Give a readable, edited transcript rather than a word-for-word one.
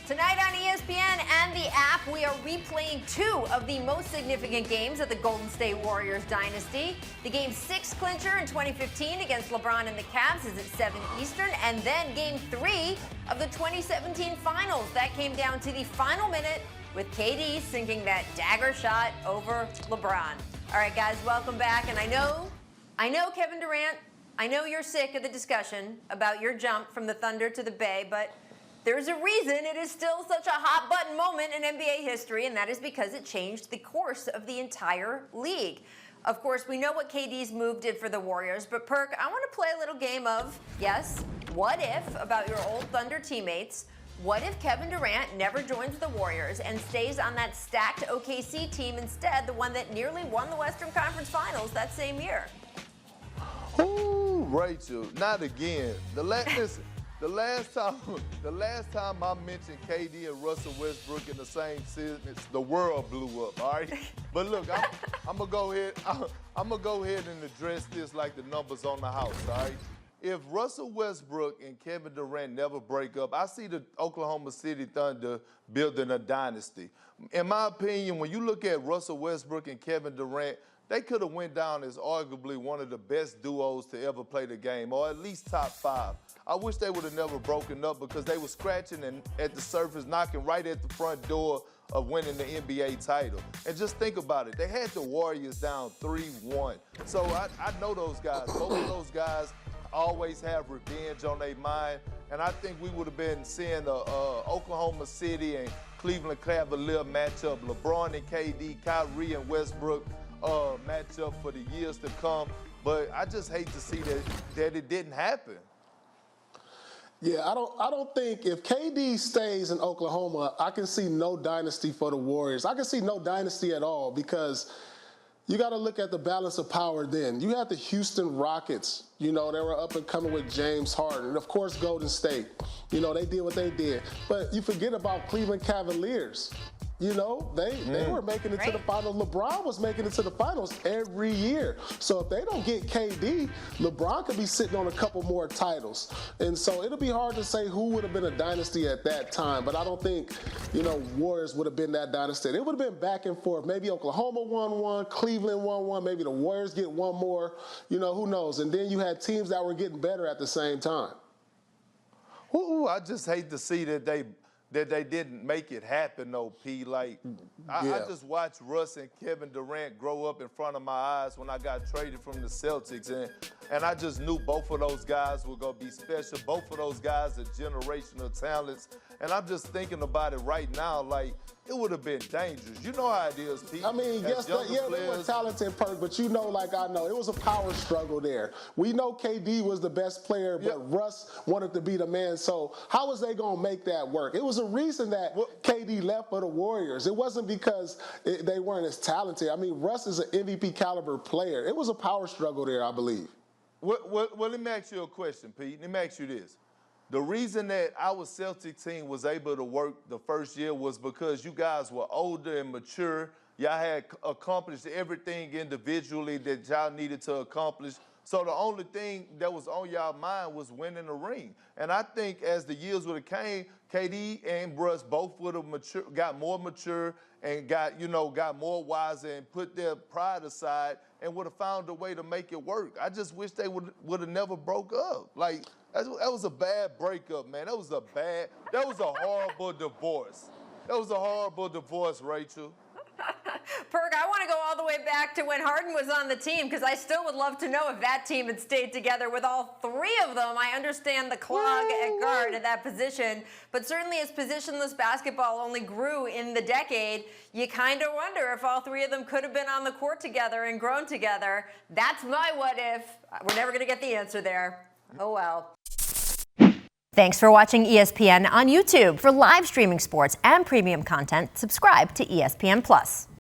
Tonight on ESPN and the app, we are replaying two of the most significant games of the Golden State Warriors dynasty. The Game 6 clincher in 2015 against LeBron and the Cavs is at 7 Eastern, and then Game 3 of the 2017 Finals. That came down to the final minute with KD sinking that dagger shot over LeBron. All right, guys, welcome back. And I know, Kevin Durant, I know you're sick of the discussion about your jump from the Thunder to the Bay, but there's a reason it is still such a hot-button moment in NBA history, and that is because it changed the course of the entire league. Of course, we know what KD's move did for the Warriors, but Perk, I want to play a little game of, yes, what if about your old Thunder teammates. What if Kevin Durant never joins the Warriors and stays on that stacked OKC team instead, the one that nearly won the Western Conference Finals that same year? Ooh, Rachel, not again. The last time I mentioned KD and Russell Westbrook in the same sentence, the world blew up. All right, but look, I'm gonna go ahead. I'm gonna go ahead and address this like the numbers on the house. All right, if Russell Westbrook and Kevin Durant never break up, I see the Oklahoma City Thunder building a dynasty. In my opinion, when you look at Russell Westbrook and Kevin Durant, they could have went down as arguably one of the best duos to ever play the game, or at least top 5. I wish they would have never broken up because they were scratching and at the surface, knocking right at the front door of winning the NBA title. And just think about it. They had the Warriors down 3-1. So I know those guys. Both of those guys always have revenge on their mind. And I think we would have been seeing the Oklahoma City and Cleveland Cavalier matchup, LeBron and KD, Kyrie and Westbrook matchup for the years to come. But I just hate to see that it didn't happen. Yeah, I don't think if KD stays in Oklahoma, I can see no dynasty for the Warriors. I can see no dynasty at all because you got to look at the balance of power then. You had the Houston Rockets, they were up and coming with James Harden. And, of course, Golden State. They did what they did. But you forget about Cleveland Cavaliers. They were making it to the finals. LeBron was making it to the finals every year. So if they don't get KD, LeBron could be sitting on a couple more titles. And so it'll be hard to say who would have been a dynasty at that time. But I don't think, Warriors would have been that dynasty. It would have been back and forth. Maybe Oklahoma won one, Cleveland won one, maybe the Warriors get one more. Who knows? And then you had teams that were getting better at the same time. Ooh, I just hate to see that they didn't make it happen, though, P. Like, I just watched Russ and Kevin Durant grow up in front of my eyes when I got traded from the Celtics, and I just knew both of those guys were going to be special. Both of those guys are generational talents, and I'm just thinking about it right now, like, it would have been dangerous. You know how it is, Pete. I mean, yes, they were talented, Perk, but like I know, it was a power struggle there. We know KD was the best player, but Russ wanted to be the man. So how was they going to make that work? It was a reason that KD left for the Warriors. It wasn't because they weren't as talented. I mean, Russ is an MVP caliber player. It was a power struggle there, I believe. Well, let me ask you a question, Pete. Let me ask you this. The reason that our Celtic team was able to work the first year was because you guys were older and mature. Y'all had accomplished everything individually that y'all needed to accomplish. So the only thing that was on y'all mind was winning a ring. And I think as the years would have came, KD and Russ both would have got more mature and got more wiser and put their pride aside and would have found a way to make it work. I just wish they would have never broke up. Like, that was a bad breakup, man. That was a horrible divorce. That was a horrible divorce, Rachel. Perk, I want to go all the way back to when Harden was on the team because I still would love to know if that team had stayed together with all three of them. I understand the clog at guard at that position, but certainly as positionless basketball only grew in the decade, you kind of wonder if all three of them could have been on the court together and grown together. That's my what if. We're never going to get the answer there. Oh, well. Thanks for watching ESPN on YouTube. For live streaming sports and premium content, subscribe to ESPN+.